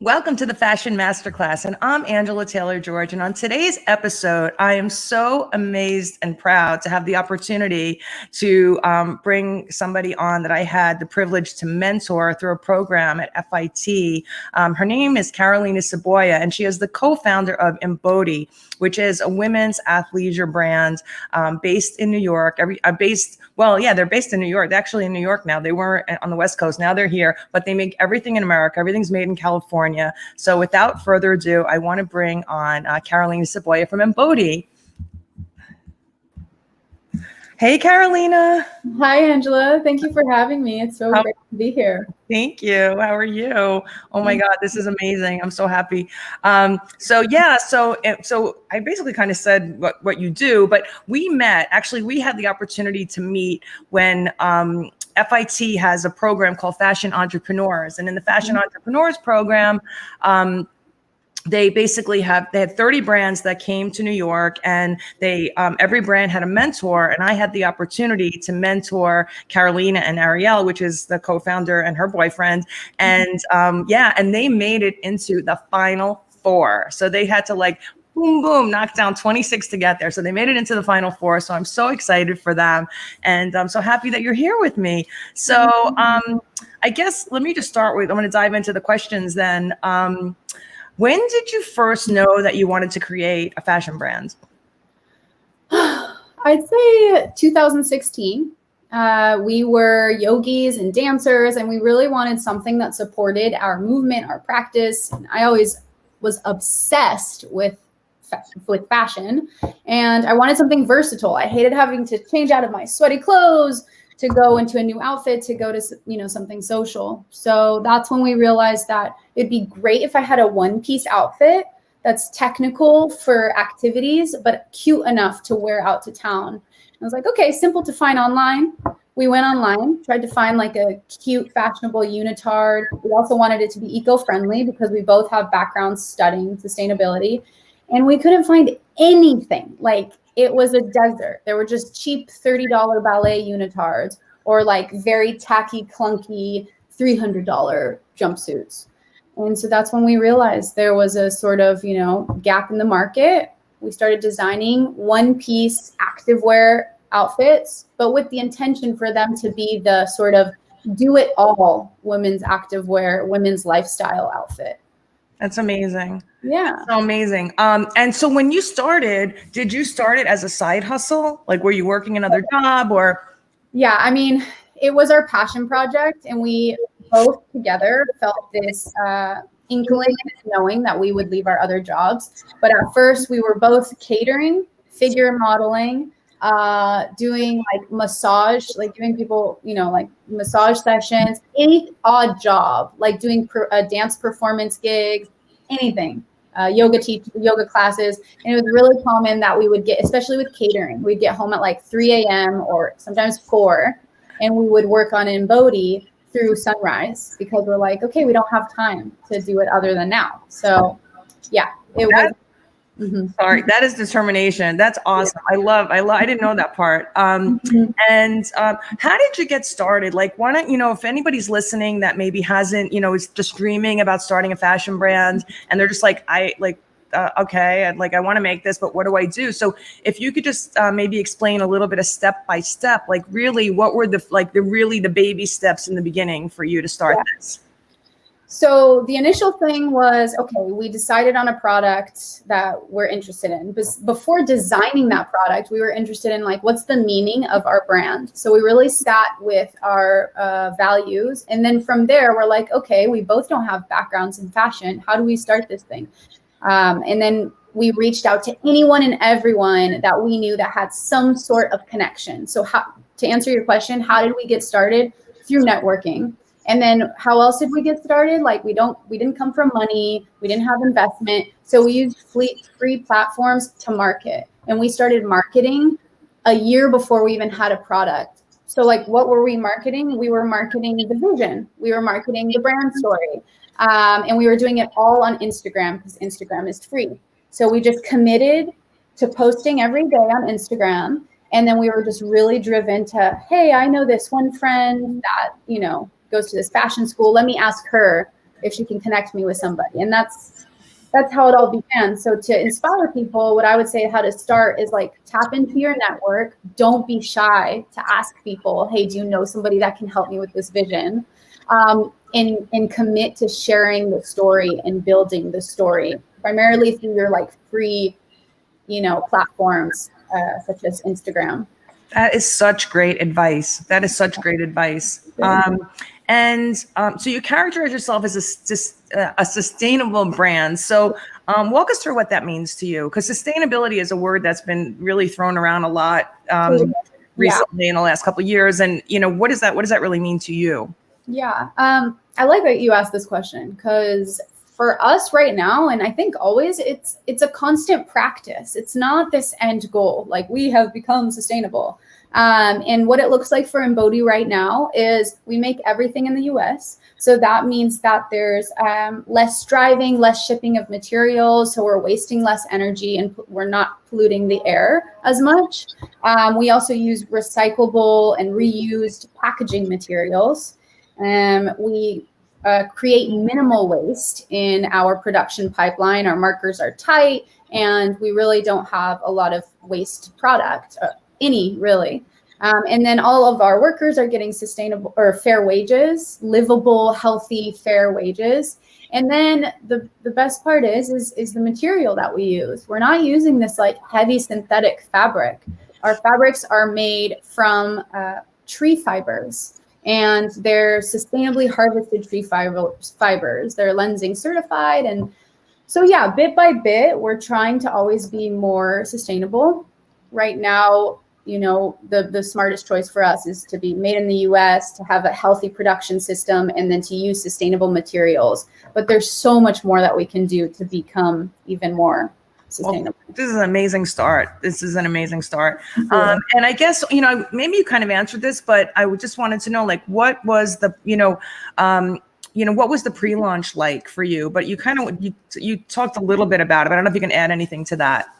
Welcome to the Fashion Masterclass, and I'm Angela Taylor-George. And on today's episode, I am so amazed and proud to have the opportunity to bring somebody on that I had the privilege to mentor through a program at FIT. Her name is Carolina Saboya, and she is the co-founder of Imbodhi, which is a women's athleisure brand based in New York. They're based in New York. They're actually in New York now. They weren't on the West Coast. Now they're here, but they make everything in America. Everything's made in California. So without further ado, I want to bring on Carolina Saboya from Imbodhi. Hey, Carolina. Hi, Angela. Thank you for having me. It's so great to be here. Thank you. How are you? Oh my God, this is amazing. I'm so happy. So I basically kind of said what you do, but we met. Actually, we had the opportunity to meet when FIT has a program called Fashion Entrepreneurs, and in the Fashion Entrepreneurs program, they had 30 brands that came to New York, and every brand had a mentor, and I had the opportunity to mentor Carolina and Ariel, which is the co-founder and her boyfriend. And and they made it into the final four. So they had to boom, boom, knock down 26 to get there. So they made it into the final four. So I'm so excited for them. And I'm so happy that you're here with me. So I guess let me just start with, I'm going to dive into the questions then. When did you first know that you wanted to create a fashion brand? I'd say 2016. We were yogis and dancers, and we really wanted something that supported our movement, our practice. And I always was obsessed with fashion, and I wanted something versatile. I hated having to change out of my sweaty clothes to go into a new outfit, to go to, something social. So that's when we realized that it'd be great if I had a one-piece outfit that's technical for activities, but cute enough to wear out to town. I was like, okay, simple to find online. We went online, tried to find a cute, fashionable unitard. We also wanted it to be eco-friendly because we both have backgrounds studying sustainability, and we couldn't find anything. It was a desert. There were just cheap $30 ballet unitards or very tacky, clunky $300 jumpsuits. And so that's when we realized there was a sort of, gap in the market. We started designing one-piece activewear outfits, but with the intention for them to be the sort of do-it-all women's activewear, women's lifestyle outfit. That's amazing. Yeah. So amazing. And so when you started, did you start it as a side hustle? Were you working another job or? Yeah, I mean, it was our passion project, and we both together felt this inkling, knowing that we would leave our other jobs. But at first we were both catering, figure modeling, doing massage, giving people, massage sessions, any odd job, doing dance performance gigs, anything, yoga classes. And it was really common that we would get, especially with catering, we'd get home at 3 a.m. or sometimes 4, and we would work on Imbodhi through sunrise because we're okay, we don't have time to do it other than now. So yeah, it was. Sorry, that is determination. That's awesome. Yeah. I didn't know that part. And how did you get started? Why don't, if anybody's listening that maybe hasn't, is just dreaming about starting a fashion brand, and they're just okay, I want to make this, but what do I do? So if you could just maybe explain a little bit of step by step, really what were the baby steps in the beginning for you to start this? So the initial thing was, okay, we decided on a product that we're interested in. But before designing that product, we were interested in what's the meaning of our brand? So we really sat with our values. And then from there, we're okay, we both don't have backgrounds in fashion. How do we start this thing? And then we reached out to anyone and everyone that we knew that had some sort of connection. So to answer your question, how did we get started? Through networking. And then how else did we get started? We didn't come from money. We didn't have investment. So we used free platforms to market. And we started marketing a year before we even had a product. So what were we marketing? We were marketing the vision. We were marketing the brand story. And we were doing it all on Instagram because Instagram is free. So we just committed to posting every day on Instagram. And then we were just really driven to, hey, I know this one friend that, goes to this fashion school. Let me ask her if she can connect me with somebody. And that's how it all began. So to inspire people, what I would say how to start is like tap into your network. Don't be shy to ask people, hey, do you know somebody that can help me with this vision? And commit to sharing the story and building the story, primarily through your like free, platforms such as Instagram. That is such great advice. That is such great advice. So you characterize yourself as a sustainable brand. So walk us through what that means to you, because sustainability is a word that's been really thrown around a lot recently in the last couple of years. And what does that really mean to you? Yeah, I like that you asked this question, because for us right now, and I think always, it's a constant practice. It's not this end goal, like we have become sustainable. And what it looks like for Imbodhi right now is we make everything in the US. So that means that there's less driving, less shipping of materials. So we're wasting less energy and we're not polluting the air as much. We also use recyclable and reused packaging materials. We create minimal waste in our production pipeline. Our markers are tight, and we really don't have a lot of waste product, any really. And then all of our workers are getting sustainable or fair wages, livable, healthy, fair wages. And then the best part is the material that we use. We're not using this like heavy synthetic fabric. Our fabrics are made from tree fibers. And they're sustainably harvested tree fibers. They're lensing certified. And so, yeah, bit by bit, we're trying to always be more sustainable. Right now, the smartest choice for us is to be made in the US, to have a healthy production system, and then to use sustainable materials. But there's so much more that we can do to become even more sustainable. Well, this is an amazing start. And I guess, maybe you kind of answered this, but I just wanted to know, like, what was the, what was the pre-launch like for you? But you talked a little bit about it, but I don't know if you can add anything to that.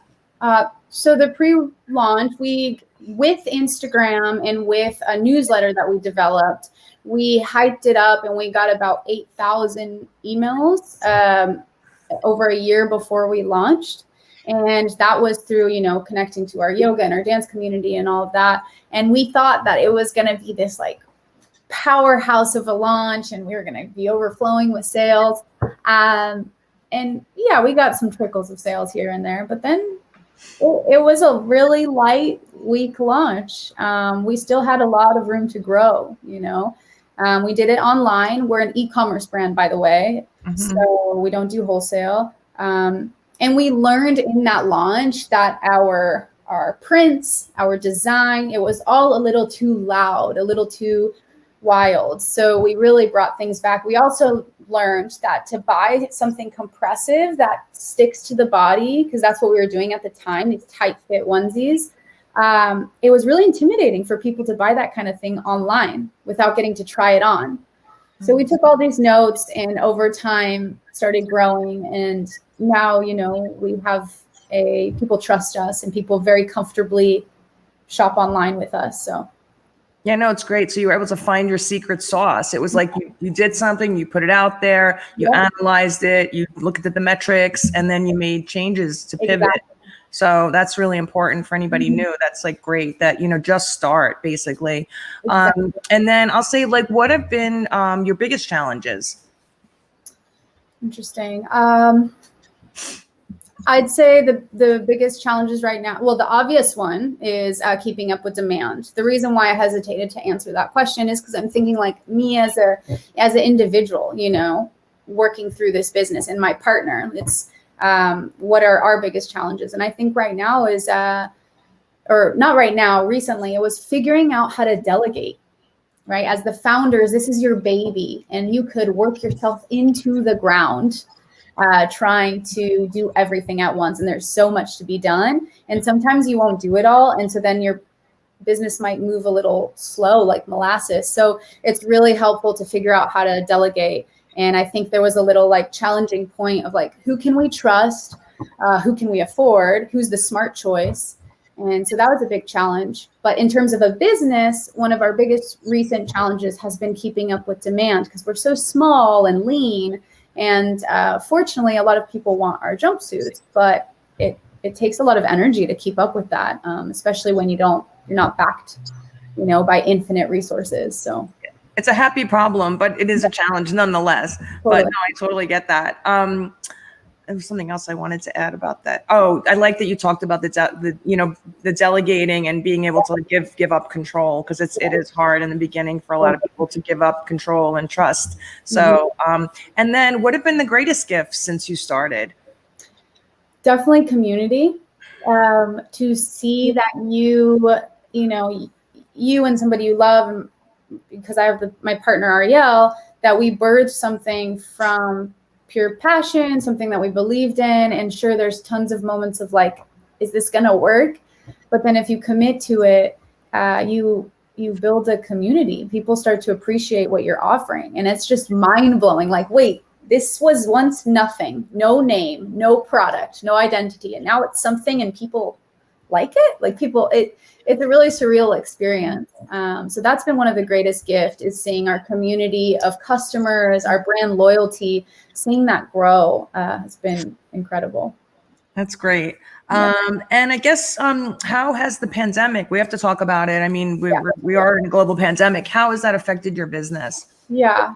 So the pre-launch, with Instagram and with a newsletter that we developed, we hyped it up and we got about 8,000 emails over a year before we launched. And that was through, connecting to our yoga and our dance community and all of that. And we thought that it was going to be this like powerhouse of a launch and we were going to be overflowing with sales. And yeah, we got some trickles of sales here and there, but then it was a really light, weak launch. We still had a lot of room to grow, we did it online. We're an e-commerce brand, by the way. Mm-hmm. So we don't do wholesale. And we learned in that launch that our prints, our design, it was all a little too loud, a little too wild. So we really brought things back. We also learned that to buy something compressive that sticks to the body, because that's what we were doing at the time, these tight fit onesies, it was really intimidating for people to buy that kind of thing online without getting to try it on. So we took all these notes and over time started growing. And now, we have people trust us and people very comfortably shop online with us. So. Yeah, no, it's great. So you were able to find your secret sauce. It was like you did something, you put it out there, you analyzed it, you looked at the metrics, and then you made changes to pivot. Exactly. So that's really important for anybody new. That's like great that, just start basically. Exactly. And then I'll say, like, what have been your biggest challenges? Interesting. I'd say the biggest challenges right now, well, the obvious one is keeping up with demand. The reason why I hesitated to answer that question is because I'm thinking like me as an individual, working through this business, and my partner. It's what are our biggest challenges? And I think right now is, or not right now, recently, it was figuring out how to delegate, right? As the founders, this is your baby, and you could work yourself into the ground trying to do everything at once. And there's so much to be done. And sometimes you won't do it all. And so then your business might move a little slow, like molasses. So it's really helpful to figure out how to delegate. And I think there was a little like challenging point of like, who can we trust? Who can we afford? Who's the smart choice? And so that was a big challenge. But in terms of a business, one of our biggest recent challenges has been keeping up with demand, because we're so small and lean. And fortunately, a lot of people want our jumpsuits, but it takes a lot of energy to keep up with that, especially when you're not backed, by infinite resources. So It's a happy problem, but it is a challenge nonetheless. But totally. no, I totally get that. There was something else I wanted to add about that. Oh, I like that you talked about the delegating and being able to give up control, because it is hard in the beginning for a lot of people to give up control and trust. So, and then what have been the greatest gifts since you started? Definitely community. To see that you and somebody you love, because I have my partner Ariel, that we birthed something from pure passion, something that we believed in. And sure, there's tons of moments of like, is this gonna work? But then if you commit to it, you build a community. People start to appreciate what you're offering, and it's just mind blowing. Like, wait, this was once nothing, no name, no product, no identity, and now it's something, and people like it. Like it's a really surreal experience. So that's been one of the greatest gifts, is seeing our community of customers, our brand loyalty, seeing that grow has been incredible. That's great. And I guess, how has the pandemic, we have to talk about it. I mean, we are in a global pandemic. How has that affected your business? Yeah.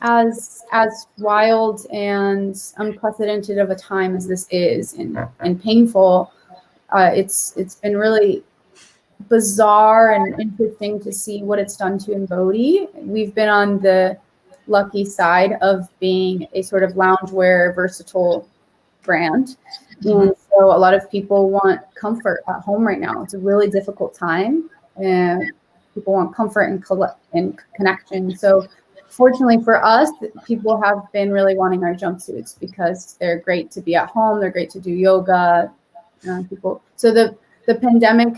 As wild and unprecedented of a time as this is, and painful, it's been really bizarre and interesting to see what it's done to Imbodhi. We've been on the lucky side of being a sort of loungewear versatile brand. And so a lot of people want comfort at home right now. It's a really difficult time, and people want comfort and connection. So fortunately for us, people have been really wanting our jumpsuits because they're great to be at home. They're great to do yoga. So the pandemic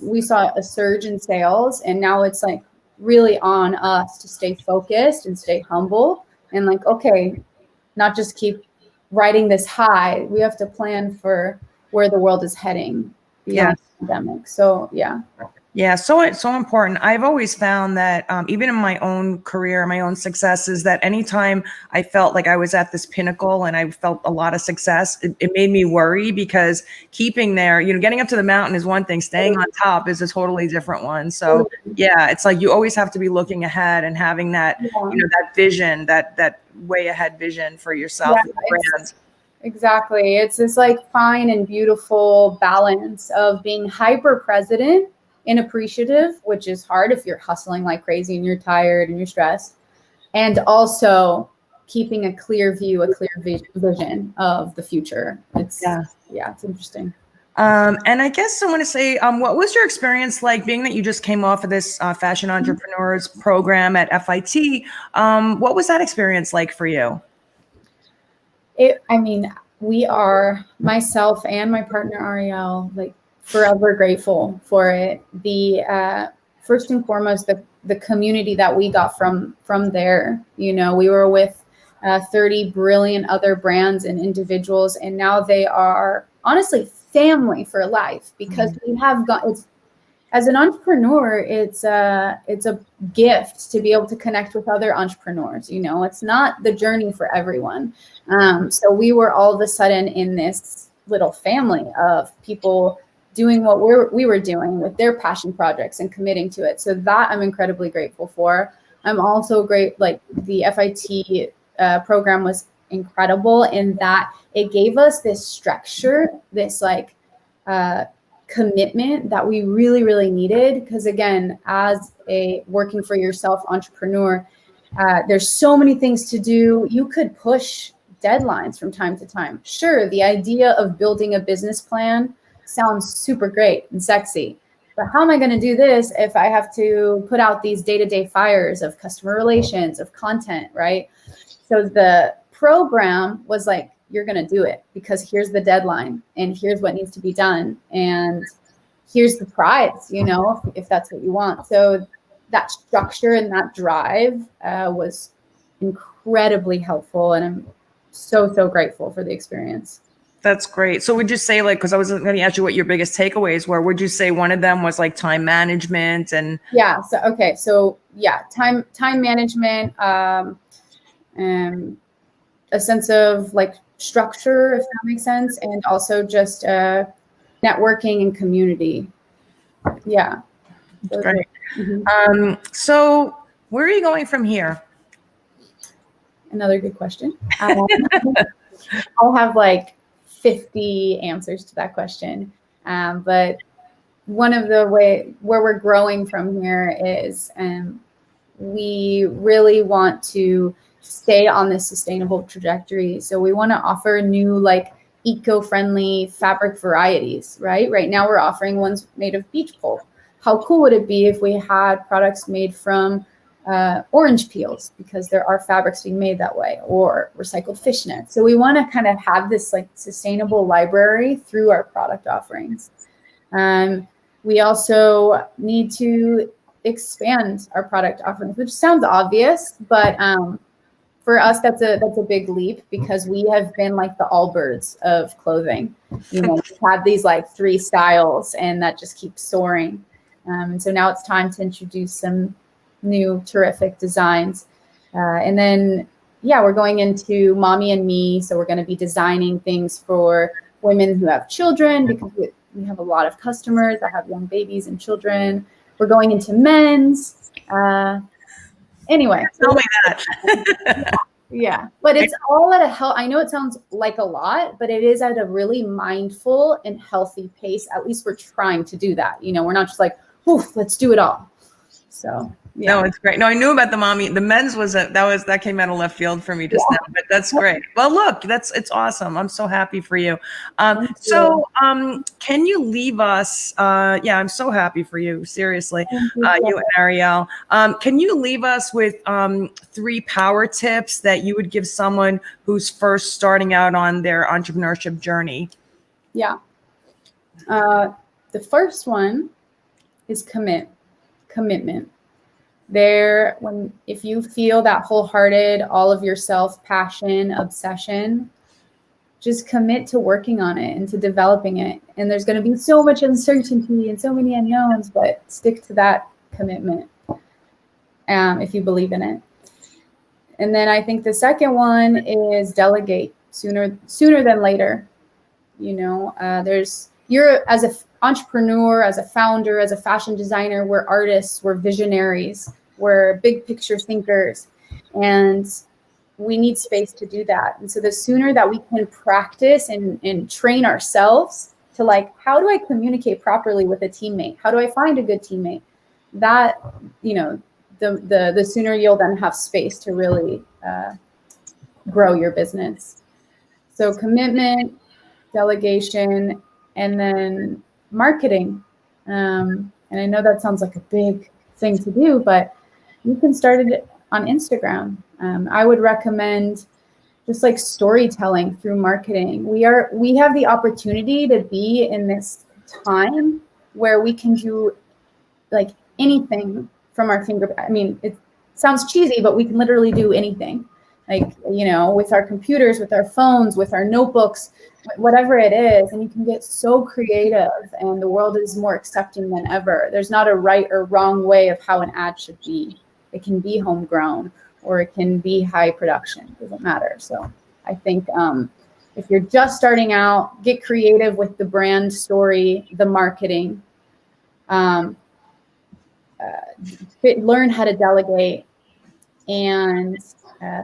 we saw a surge in sales, and now it's like really on us to stay focused and stay humble, and like, okay, not just keep riding this high. We have to plan for where the world is heading beyond the pandemic. So yeah, so it's so important. I've always found that, even in my own career, my own successes, that anytime I felt like I was at this pinnacle and I felt a lot of success, it made me worry, because keeping there, getting up to the mountain is one thing, staying on top is a totally different one. So yeah, it's like you always have to be looking ahead and having that, that vision, that way ahead vision for yourself and your brand. Exactly. It's this like fine and beautiful balance of being hyper present and appreciative, which is hard if you're hustling like crazy and you're tired and you're stressed, and also keeping a clear view, a clear vision of the future. It's interesting. And I guess I want to say, what was your experience like, being that you just came off of this Fashion Entrepreneurs program at FIT? What was that experience like for you? We are, myself and my partner Ariel, like forever grateful for it. The first and foremost, the community that we got from there. We were with 30 brilliant other brands and individuals, and now they are honestly family for life, because we have got. As an entrepreneur, it's a gift to be able to connect with other entrepreneurs. It's not the journey for everyone. So we were all of a sudden in this little family of people doing what we were doing with their passion projects and committing to it. So that I'm incredibly grateful for. I'm also great. Like the FIT program was incredible in that it gave us this structure, this commitment that we really, really needed. Because again, as a working for yourself entrepreneur, there's so many things to do. You could push deadlines from time to time. Sure, the idea of building a business plan sounds super great and sexy, but how am I going to do this if I have to put out these day-to-day fires of customer relations, of content, right? So the program was like, you're going to do it because here's the deadline and here's what needs to be done. And here's the prize, if that's what you want. So that structure and that drive was incredibly helpful. And I'm so, so grateful for the experience. That's great. So would you say, like, because I was going to ask you what your biggest takeaways were, would you say one of them was like time management and? Yeah. So, okay. So yeah, time management, a sense of like structure, if that makes sense, and also just networking and community. Yeah. Great. So where are you going from here? Another good question. I'll have like 50 answers to that question. But one of the where we're growing from here is we really want to stay on this sustainable trajectory. So we want to offer new like eco-friendly fabric varieties, right? Right now we're offering ones made of beech pulp. How cool would it be if we had products made from orange peels, because there are fabrics being made that way, or recycled fishnets. So we want to kind of have this like sustainable library through our product offerings. We also need to expand our product offerings, which sounds obvious, but for us, that's a big leap, because we have been like the Allbirds of clothing. You know, we've had these like 3 styles, and that just keeps soaring. And so now it's time to introduce some new terrific designs. And then, yeah, we're going into mommy and me. So we're going to be designing things for women who have children, because we have a lot of customers that have young babies and children. We're going into men's. Anyway. Tell me that. Yeah. But it's all at I know it sounds like a lot, but it is at a really mindful and healthy pace. At least we're trying to do that. You know, we're not just like, oof, let's do it all. So yeah. No, it's great. No, I knew about the mommy. The men's that came out of left field for me just now, but that's great. Well, look, it's awesome. I'm so happy for you. Can you leave us? Yeah, I'm so happy for you. Seriously, you and Ariel. Can you leave us with 3 power tips that you would give someone who's first starting out on their entrepreneurship journey? Yeah. The first one is commitment. If you feel that wholehearted, all of yourself, passion, obsession, just commit to working on it and to developing it. And there's going to be so much uncertainty and so many unknowns, but stick to that commitment if you believe in it. And then I think the second one is delegate sooner than later. You know, you're as an entrepreneur, as a founder, as a fashion designer, we're artists, we're visionaries, we're big picture thinkers, and we need space to do that. And so the sooner that we can practice and train ourselves to like, how do I communicate properly with a teammate? How do I find a good teammate? That, you know, the sooner you'll then have space to really grow your business. So commitment, delegation, and then marketing. And I know that sounds like a big thing to do, but you can start it on Instagram. I would recommend just like storytelling through marketing. We have the opportunity to be in this time where we can do like anything from our finger. I mean, it sounds cheesy, but we can literally do anything. Like, you know, with our computers, with our phones, with our notebooks, whatever it is, and you can get so creative, and the world is more accepting than ever. There's not a right or wrong way of how an ad should be. It can be homegrown, or it can be high production. It doesn't matter. So I think if you're just starting out, get creative with the brand story, the marketing, learn how to delegate, and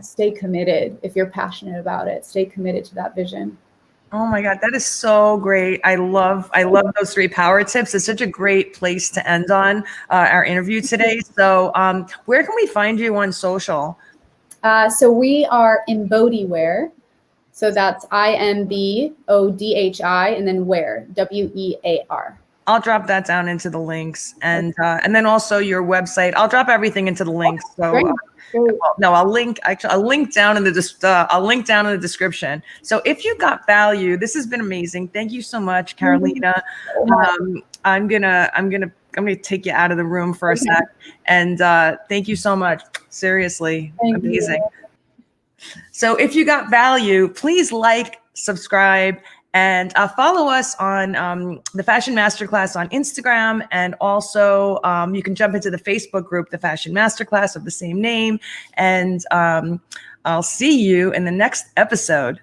stay committed. If you're passionate about it, stay committed to that vision. Oh my God, that is so great. I love those 3 power tips. It's such a great place to end on our interview today. So where can we find you on social? So we are Imbodhi Wear. So that's IMBODHI and then wear, WEAR. I'll drop that down into the links, and then also your website. I'll drop everything into the links. So I'll link down in the description. So if you got value, this has been amazing. Thank you so much, Carolina. I'm gonna take you out of the room for a sec, and thank you so much. Seriously, amazing. So if you got value, please like, subscribe, and follow us on the Fashion Masterclass on Instagram. And also you can jump into the Facebook group, the Fashion Masterclass of the same name. And I'll see you in the next episode.